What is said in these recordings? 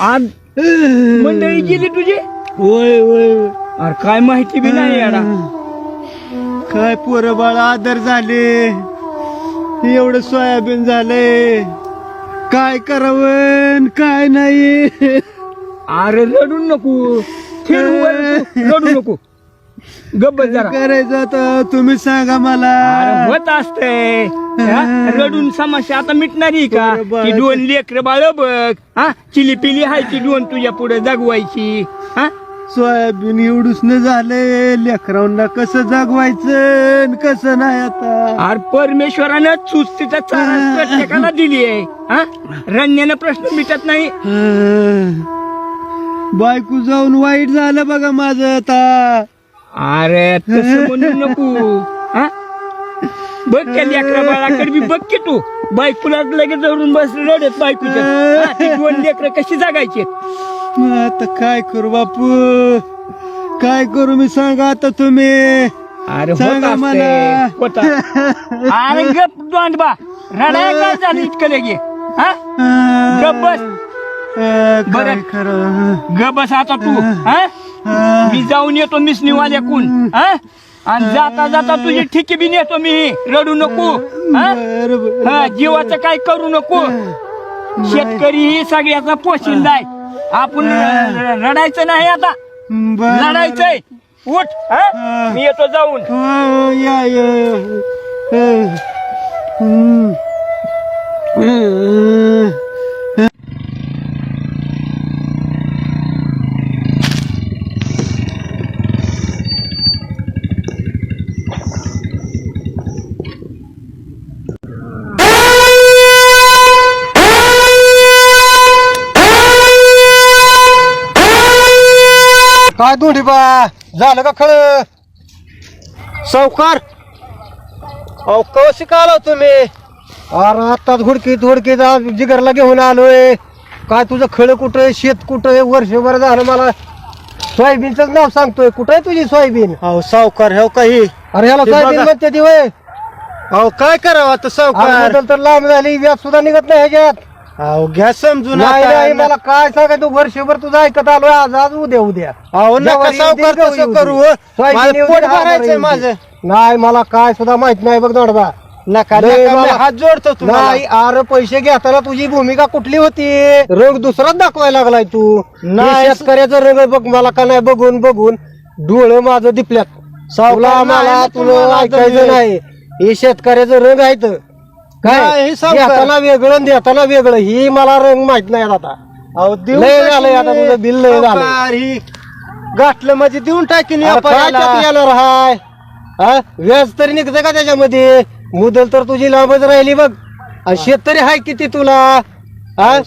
आज मंडळी गेली तुझी? होय होय अरे काय माहिती बी नाही याला. काय पोरं बाळ आदर झाले, एवढं सोयाबीन झालंय, काय करावं काय नाही. अरे रडू नको, रडू नको, गप्प जरा. करायचं आता तुम्ही सांगा मला. अरे होत असतंय, रडून समस्या आता मिटणारी का? बरं, ती 2 लेकर बाळ बघ, हा चिली पिली हाय ती 2 तुझ्या पुढे जगवायची. हा सोयाबीन एवढूच न झालंय, लेकरांना कसं जगवायचं कसं नाही आता. अरे परमेश्वरानं चुस्तीचा चारा प्रत्येकाला दिली आहे. हा रण्यानं प्रश्न मिटत नाही. बायको जाऊन वाईट झालं बघा माझं आता. अरे तसं म्हणू नको. हा बघ त्या लेकरा बाळाकडे बी बघ की तू. बायकोला लगेच जवळून बस रडत बायकोच्या. हा, ती 2 लेकरं कशी जगायची? मग आता काय करू बापू, काय करू मी सांगा आता तुम्ही. अरे सांगा मला. होता. अरे गप दोंड बा, रडाय काय झालं इतकं लगे? हा गप बस, काय बरं. खरं. गप बस आता तू. हा मी जाऊन येतो मिसनीवाल्याकून. हा आणि जाता जाता तुझी ठिकी बी नेतो मी. रडू नको. हा बरं, बरं. हा, जीवाचं काय करू नको. शेतकरी ही सगळ्याचा पोशिंदा आहे. आपण रडायचं नाही आता, बरं. लढायचंय. उठ. हा मी येतो जाऊन. हो, या काय दोंडी बा झालं का खळ सावकार? अहो कशी का आलो तुम्ही? अरे आत्ताच हुडकीत आज जिगरला घेऊन आलोय. काय तुझं खळ कुठं, शेत कुठं? वर्षभर झालं मला सोयाबीनच नाव सांगतोय. कुठं आहे तुझी सोयाबीन? अहो सावकार हो काही. अरे ह्याला सोयाबीन म्हणते ती वय. अहो काय करावं आता सावकार, तर लांब झाली, व्याज सुद्धा निघत नाही ह्याच्यात. अहो घ्या समजून. नाही मला काय सांगाय, तू वर्षभर तुझं ऐकत आलोय. आज उद्या. अहो नका सावकार तसं करू. पोट भरायचंय माझं. नाही मला काय सुद्धा माहित नाही बघ दोडबा. नका हात जोडतो तू. नाही अरे पैसे घेताना तुझी भूमिका कुठली होती? रंग दुसराच दाखवायला लागलाय तू. नाही शेतकऱ्याचा रंग बघ मला का नाही बघून डोळं माझं दिपल्यात. सावला मला तुला ऐकायचं नाही. हे शेतकऱ्याचं रंग आहे तर काय घेताना वेगळं आणि देताना वेगळं. ही मला रंग माहित नाही आता. लय झालंय आता तुझं बिल लय झालं. गाठलं म्हणजे देऊन टाकीन. येणार हाय व्याज तरी निघतं का त्याच्यामध्ये? मुदल तर तुझी लांबच राहिली बघ. शेत तरी हाय किती तुला?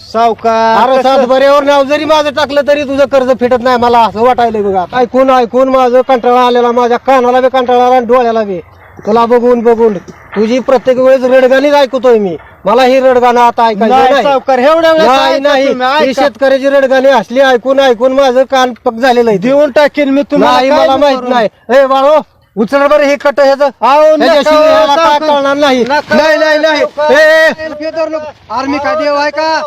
सावकार अरे सातबाऱ्यावर नाव जरी माझं टाकलं तरी तुझं कर्ज फिटत नाही. मला असं वाटायलंय बघा. ऐकून माझं कंटाळा आलेला. माझ्या कानाला बी कंटाळा आला आणि डोळ्याला बी. तुला बघून तुझी प्रत्येक वेळेस रडगाणीच ऐकतोय मी. मला ही रडगाणं आता ऐकायचं नाही. शेतकऱ्याची रडगाणी असली ऐकून माझं कान पक झालेलं आहे. देऊन टाकेन मी तुम्हाला. मला माहित नाही. हे बाळो उचल बरं हे कट ह्याचं. काय कळणार नाही. अरे मी काय देव आहे का?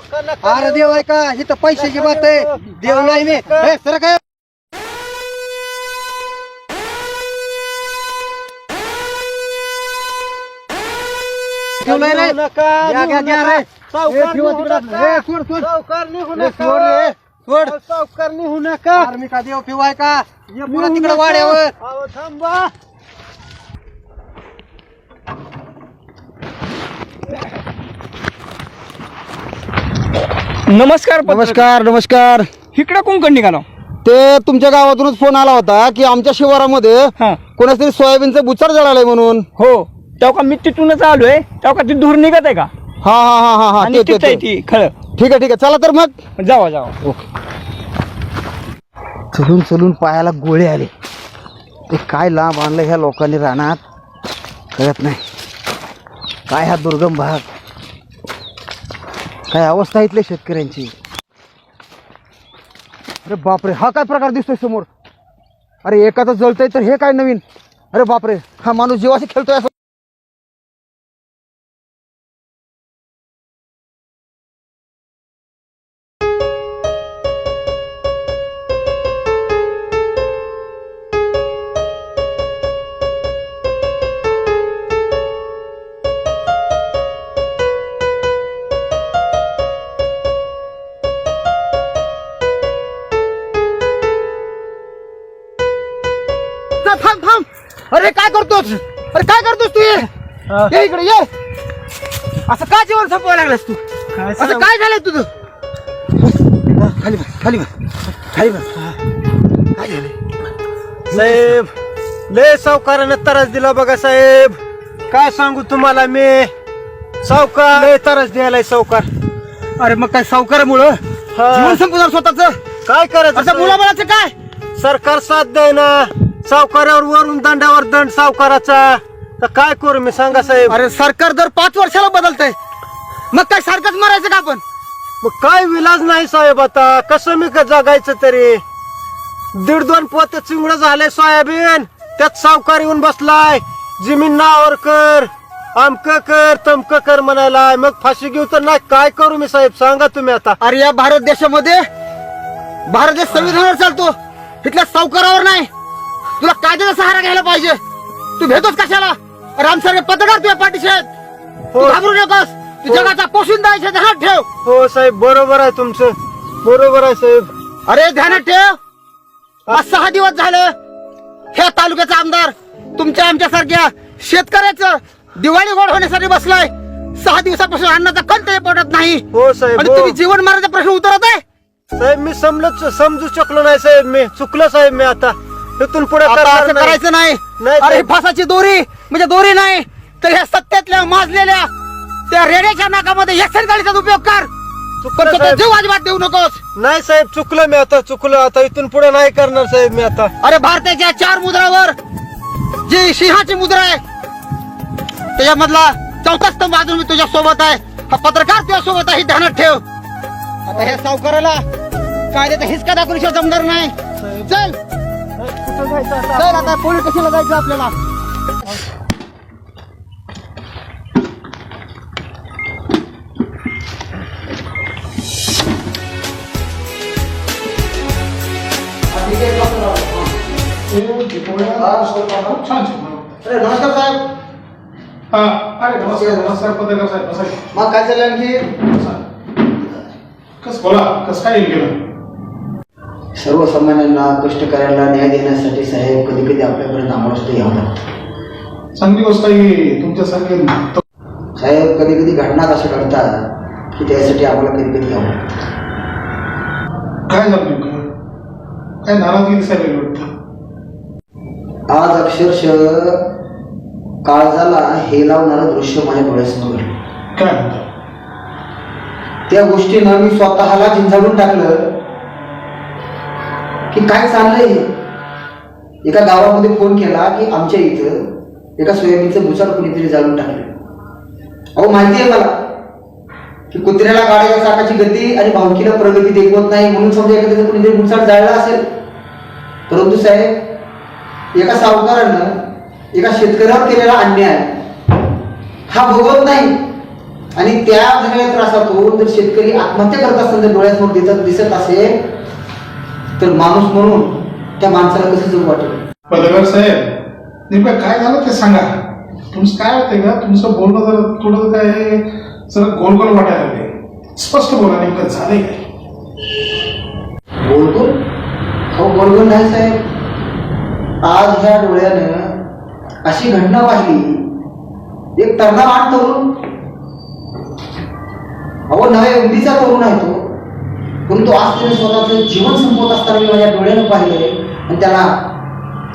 अरे देव आहे का? ही तर पैशाची बात आहे. देव नाही मी. सर काय सावकार निघू नका. मी का देव पिवाय का? तिकडे वाड्यावर थांबा. नमस्कार. नमस्कार. इकडे कोण निघाला? ते तुमच्या गावातूनच फोन आला होता की आमच्या शिवारामध्ये हा कोणाच तरी सोयाबीनचं बुचार जळालंय म्हणून. हो तेव्हा मी तिथूनच आलोय. तेव्हा ती धूर निघत आहे का? हा आणि तिथं आहे ती खरं. ठीक आहे चला तर मग जावा. चलून पायाला गोळे आले. ते काय लांब आणलं ह्या लोकांनी रानात कळत नाही. काय हा दुर्गम भाग, काय अवस्था इथल्या शेतकऱ्यांची. अरे बापरे, हा काय प्रकार दिसतोय समोर? अरे एकाच जळतंय तर हे काय नवीन? अरे बापरे, हा माणूस जीवाशी खेळतोय असं. अरे काय करतोस? अरे काय करतोस तू? ये इकडे ये. असं का जेवण संपवायला लागलास तू? असं काय झालंय तुझं? खाली बस, खाली बस, खाली बस. काय झालंय? साहेब लय सावकारानं त्रास दिला बघा साहेब. काय सांगू तुम्हाला मी. सावकार लय त्रास द्यायलाय सावकार. अरे मग काय सावकारामुळं जीवन संपवणार स्वतःच? काय करायचं असं साहेब? मुलाबाळाचं काय? सरकार साथ द्याय ना. सावकारावर वरून दंडावर दंड सावकाराचा. तर काय करू मी सांगा साहेब. अरे सरकार दर 5 वर्षाला बदलतंय, मग काय सारखंच मरायचं का आपण? मग काय विलाज नाही साहेब. आता कसं मी जगायचं तरी. 1.5-2 पोते चिंगड झाले सोयाबीन. त्यात सावकार येऊन बसलाय. जमीन नावावर कर, आमक कर, तमक कर म्हणायला. मग फाशी घेऊ तर नाही. काय करू मी साहेब सांगा तुम्ही आता. अरे या भारत देशामध्ये भारत देश संविधानावर चालतो, तिथल्या सावकारावर नाही. तुला कायद्याचा सहारा घ्यायला पाहिजे. तू भेटतोस कशाला? रामसारखे पत्रकार तुझ्या पाठीशी आहेत. तू घाबरू नकोस. तू जगाचा पोशिंदा आहे, ध्यानात ठेव. हो साहेब बरोबर आहे तुमचं. बरोबर आहे साहेब. अरे ध्यानात ठेव. आज 6 दिवस झालं ह्या तालुक्याचा आमदार तुमच्या आमच्यासारख्या शेतकऱ्याचं दिवाळी गोड होण्यासाठी बसलाय. 6 दिवसापासून अन्नाचा कंठ पोटात नाही. हो साहेब. आणि हो. तुम्ही जीवन मारायचा प्रश्न उतरत आहे. साहेब मी समजू शकलो नाही साहेब. मी चुकलो साहेब. मी आता इथून पुढे आता असं करायचं नाही. नाही, अरे साहेब. फासाची दोरी म्हणजे दोरी नाही तर ह्या सत्तेतल्या माजलेल्या त्या रेड्याच्या नाकामध्ये एक्सेल गाडीचा उपयोग कर. पण स्वतः साहेब. जीव अजिबात देऊ नकोस. नाही साहेब चुकलो मी. आता चुकलो. आता इथून पुढे नाही करणार साहेब मी आता. अरे भारताच्या 4 मुद्रावर जी सिंहाची मुद्रा आहे त्याच्यामधला 4था स्तंभ अजून मी तुझ्या सोबत आहे. हा पत्रकार तुझ्या सोबत आहे, ध्यानात ठेव. आता ह्या सावकाराला कायद्याचा हिसका दाखवल्याशिवाय जमणार नाही. चल कुठं जायचं आता? चल आता पोलीस स्टेशनला जायचं आपल्याला. अरे नमस्कार साहेब. अरे नमस्कार पत्रकार साहेब. बसा की. मग काय चाललं आणखी? बोला कसं काय येईल गेलं. सर्वसामान्यांना कष्टकऱ्यांना न्याय देण्यासाठी साहेब कधी कधी आपल्यापर्यंत आम्हाला सुद्धा यावं लागतं. चांगली गोष्ट आहे तुमच्यासारखे. साहेब कधी कधी घटनाच अशा घडतात की त्यासाठी आम्हाला कधी कधी यावं लागतं. काय झालं नेमकं. काय नाराजगी दिसायला वाटतं. आज अक्षरशः काळजाला हे लावणारं दृश्य माझ्या डोळ्यासमोर घडलं. काय म्हणता. त्या गोष्टीनं मी स्वतःला झिंजाळून टाकलं की काय चाललंय. एका गावामध्ये फोन केला की आमच्या इथं एका सोयाबीनचं भुसार कुणीतरी जाळून टाकलं. अहो माहिती आहे मला की कुत्र्याला गाड्याच्या चाकाची गती आणि भावकीला प्रगती देखवत नाही म्हणून समजा एखाद्याचं कुणीतरी भुसार जाळला असेल. परंतु साहेब एका सावकारानं एका शेतकऱ्यावर केलेला अन्याय हा भोगवत नाही. आणि त्या झालेल्या त्रासातून जर शेतकरी आत्महत्या करत असताना डोळ्यासमोर दिसत असेल तर माणूस म्हणून त्या माणसाला कसं जगू वाटेल. पत्रकार साहेब नेमकं काय झालं ते सांगा. तुमचं काय होतंय का. तुमचं बोलणं जरा थोडं काय जरा गोल गोल वाटायला लागले. स्पष्ट बोला नेमकं झालंय काय. गोलगोल? हो गोलगोल नाही साहेब. आज ह्या डोळ्यानं अशी घटना पाहिली. एक तरुणावान तरुण, अहो नव्या उंदीचा तरुण आहे तो, परंतु आज त्याने स्वतःचं जीवन संपवत असताना मी माझ्या डोळ्यानं पाहिले आणि त्याला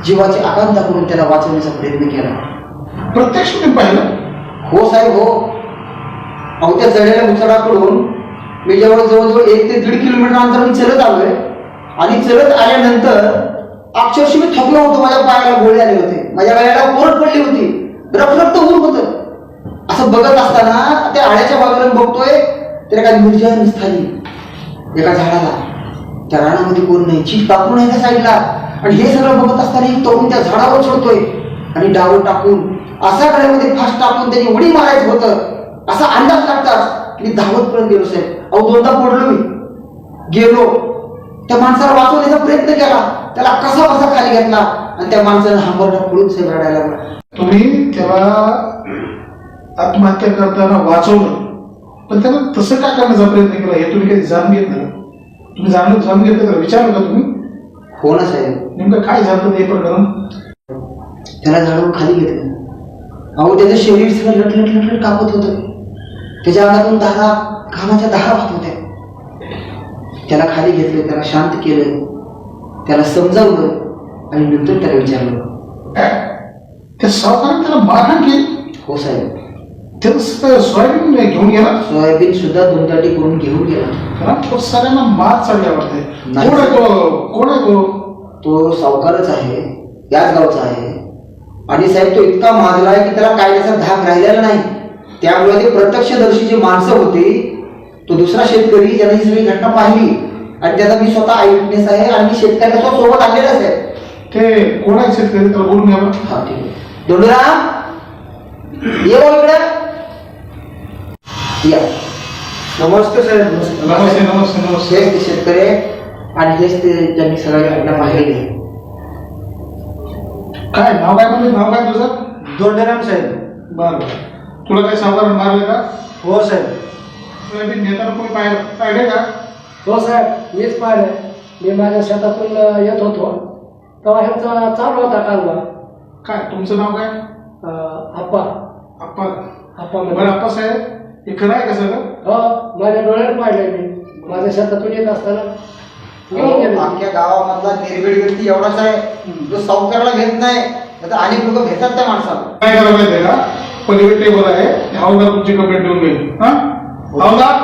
जीवाची आकांक्षा करून त्याला वाचवण्याचा प्रयत्न केला. प्रत्यक्ष तुम्ही पाहिलं. हो साहेब हो. अहो त्या जळलेल्या मुसळाकडून मी जवळजवळ 1 ते 1.5 किलोमीटर अंतर मी चलत आलोय. आणि चलत आल्यानंतर अक्षरशः मी थकलो होतो. माझ्या पायाला गोळे आले होते, माझ्या गळ्याला कोरड पडली होती, रक्त ऊर होतं. असं बघत असताना त्या आळ्याच्या बाजूला बघतोय तर एका निर्जन स्थानी एका झाडाला त्या रानामध्ये कोण नाही, चीट टाकून आहे त्या साईडला. आणि हे सगळं बघत असताना एक तरुण त्या झाडावर चढतोय आणि डावर टाकून असा गळ्यामध्ये फास्ट टाकून त्याने उडी मारायचं होतं असा अंदाज लागताच मी धावत पर्यंत गेलो साहेब. अहो 2दा पडलो मी. गेलो त्या माणसाला वाचवण्याचा प्रयत्न केला, त्याला कसा कसा खाली घेतला आणि त्या माणसानं हांबरला पडून साहेब रडायला लागला. तुम्ही त्याला आत्महत्या करताना वाचवलं, पण त्याला तसं काय करण्याचा प्रयत्न केला हे तुम्ही कधी जाणून घेतलं. तुम्ही जाणून घेतलं का. विचारलं का तुम्ही. हो ना साहेब. नेमकं काय झालं हे प्रकरण. त्याला झाडावर खाली घेतलं. अहो त्याचं शरीर सगळं लटलट लटलट कापत होतं. त्याच्या अंगातून घामाच्या 10 वाहत होत्या. त्याला खाली घेतलं, त्याला शांत केलं, त्याला समजावलं आणि नंतर त्याला विचारलं. त्या सावकाराने त्याला मारहाण केली? हो साहेब. त्याला सोयाबीन घेऊन गेला? सोयाबीन सुद्धा 2 ताटी करून घेऊन गेला. त्याला तो सगळ्यांना मार चालल्या वाटते. नाही. कोण आहे तो? कोण आहे तो? तो सावकारच आहे, याच गावचा आहे. आणि साहेब तो इतका माजला आहे की त्याला काय त्याचा धाक राहिलेला नाही. त्यामुळे ते प्रत्यक्षदर्शी जे माणसं होते, तो दुसरा शेतकरी ज्याने ही सगळी घटना पाहिली आणि त्याचा मी स्वतः आय विटनेस आहे आणि मी शेतकऱ्याच्या सोबत आलेलाच आहे. ते कोण आहे शेतकरी? त्याला बोलून घ्या बरं. हा ठीक आहे. दोंडराम ये भाऊ इकडे या. नमस्ते साहेब. नमस्ते नमस्ते नमस्ते. हेच ते शेतकरी आहे आणि हेच ते ज्यांनी सगळ्या घटना पाहिलेली आहे. काय नाव काय म्हणजे? नाव काय तुझं? दोंडेराम साहेब. बरं. तुला काय सावकाराने मारले का? हो साहेब. सोयाबीन घेताना कोणी पाहिले का? हो साहेब, मीच पाहिलं. मी माझ्या शेतातून येत होतो तेव्हा ह्यांचा चालू होता कारभार. काय तुमचं नाव काय? आप्पा. आप्पा. आप्पा बरं म्हणजे आप्पा साहेब, हे खरं आहे का सगळं? हो, माझ्या डोळ्यात पाडले. मी माझ्या शेतातून येत असताना घेऊन गेले. आमच्या गावामधला निर्भीड व्यक्ती एवढाच आहे जो सावकाराला घेत नाही. आता अनेक लोक घेतात त्या माणसाला. काय करायला माहिती का? पलीकडे टेबल आहे, हवालदार तुमची कंप्लेंट देऊन घेईल. हा हवालदार,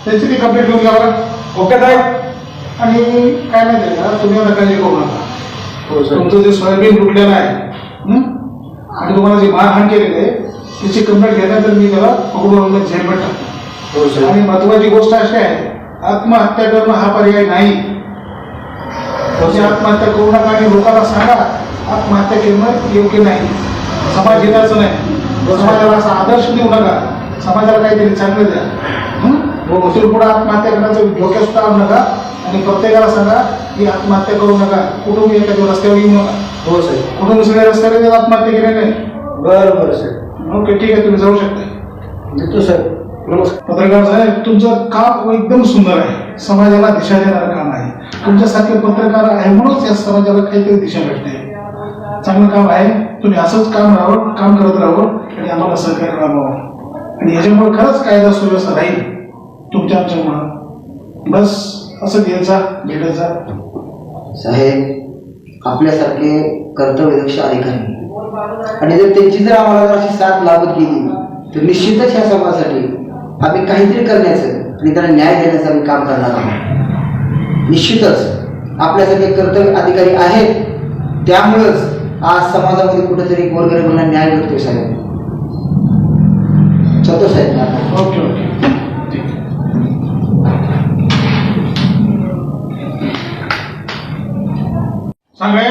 त्याची ती कंप्लेंट घेऊन घ्या बरं. ओके साहेब. आणि काय माहिती का, तुम्ही आता काळजी करू नका. हो साहेब. तुमचं जे सोयाबीन लुटलेलं आहे आणि तुम्हाला जी मारहाण केलेली आहे त्याची कंप्लेंट घेण्यानंतर मी त्याला पकडून जेलमध्ये टाकतो. हो साहेब. आणि महत्वाची गोष्ट अशी आहे, आत्महत्या करणं हा पर्याय नाही. म्हणजे आत्महत्या करू नका आणि लोकांना सांगा आत्महत्या करणं योग्य नाही, समाज हिताचं नाही. समाजाला असा आदर्श देऊ नका, समाजाला काहीतरी चांगलं द्या. तिथून पुढे आत्महत्या करण्याचं धोक्यात सुद्धा आणू नका आणि प्रत्येकाला सांगा की आत्महत्या करू नका. कुठून एखाद्या रस्त्यावर येऊ नका. हो साहेब. कुठून सगळ्या रस्त्यावर आत्महत्या केली नाही. बरं बरं साहेब. ओके ठीक आहे, तुम्ही जाऊ शकता. देतो साहेब. नमस्कार. पत्रकार साहेब, तुमचं काम एकदम सुंदर आहे. समाजाला दिशा देणारं काम आहे. तुमच्यासारखे पत्रकार आहे म्हणूनच या समाजाला काहीतरी दिशा भेटते. चांगलं काम आहे. तुम्ही असंच काम करत राहावं आणि आम्हाला सहकार्य राहावं आणि याच्यामुळे खरंच कायदा सुव्यवस्था राहील तुमच्या आमच्यामुळं. बस असं घ्यायचा भेटायचा. साहेब आपल्यासारखे कर्तव्यदक्ष अधिकारी आणि जर त्यांची जर आम्हाला जर अशी साथ लाभत गेली तर निश्चितच ह्या समाजासाठी आम्ही काहीतरी करण्याचं आणि त्याला न्याय देण्याचं आम्ही काम करणार आहोत. निश्चितच आपल्यासारखे कर्तव्य अधिकारी आहेत, त्यामुळंच आज समाजामध्ये कुठेतरी गोरगरिबांना न्याय मिळतोय. साहेब चलतो साहेब. Okay okay. सांगाय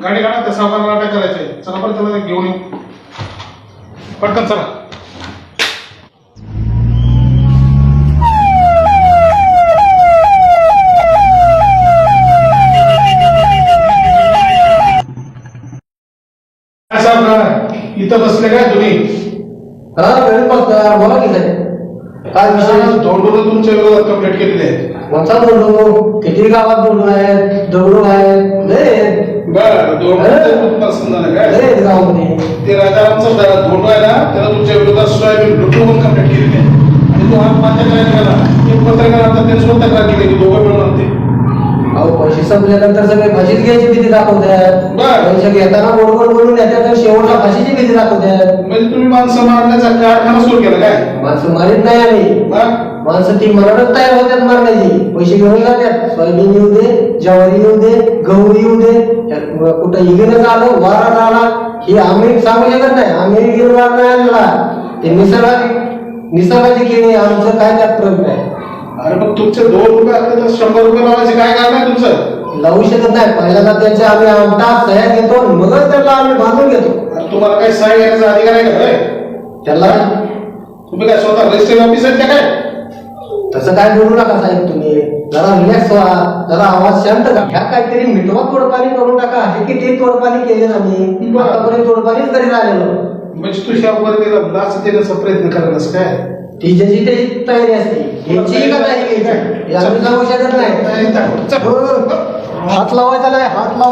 गाडी काढा, त्या सावकाराला अटक करायचंय. चला पण त्याला घेऊन येऊ पटकन. चला. काय सावकार, इथं बसले काय तुम्ही? हा गणित पत्ता बोला की साहेब. काय विषय? धोंडून तुमच्या विरोधात कंप्लेंट केलेली आहे. कोणता दोंडू? किती गावात दोंडू आहेत, दगडू आहेत, लय आहेत. बरं, धोंडूचं तुम्हाला समजायला काय? लय आहेत गावामध्ये. ते राजारामचा धोंडू आहे ना, त्याला तुमच्या विरोधात सोयाबीन लुटून म्हणून कंप्लेंट केलेली आहे आणि तो आत्महत्या करायला गेला. एक पत्रकार आता त्यांनी स्वतः तक्रार केली की दोघं मिळून होते. अहो पैसे संपल्यानंतर सगळे फाशीच घ्यायची भीती दाखवतात. बरं. पैसे घेताना गोडगोड बोलून येतात तर शेवटला फाशीची भीती दाखवतात. म्हणजे तुम्ही माणसं मारण्याचा कारखाना सुरू केला काय? माणसं मारित नाही आली. मग? माणसं ती मनातच तयार होतात मारण्याची. पैसे घेऊन जातात. सोयाबीन येऊ दे, ज्वारी येऊ दे, गहू येऊ दे, कुठं इगेनच आलं, वारात आला, ही आम्ही सांगू शकत नाही. आम्ही घेऊन नाही आणला. ते निसर्गाची केली, आमचं काय त्यात प्रयोग नाही. अरे मग तुमचे 2 रुपये असले तर 100 रुपये लावायचे काय कारण आहे तुमचं? लावू शकत नाही. पहिल्यांदा त्यांचे आम्ही आमटा सह्या घेतो, मगच त्याला आम्ही बांधून घेतो. अरे तुम्हाला काही सहाय्य घेण्याचा अधिकार आहे का? त्याला तुम्ही काय स्वतः रजिस्ट्रेशन ऑफिस आहेत का काय? तसं काय बोलू नका साहेब. तुम्ही जरा रिलॅक्स व्हा, जरा आवाज शांत करा. ह्या काहीतरी मिठवा तोडपाणी करून टाका. हे किती तोडपाणी केले आम्ही आतापर्यंत तोडपाणीच करीत आलेलो. म्हणजे तू ह्यावर तिला लाच देण्याचा प्रयत्न करायलास काय? ती ज्याची त्याची तयारी असते. घ्यायची का नाही घ्यायची हे आम्ही सांगू शकत नाही. हात लावायचा नाही. हात लाव.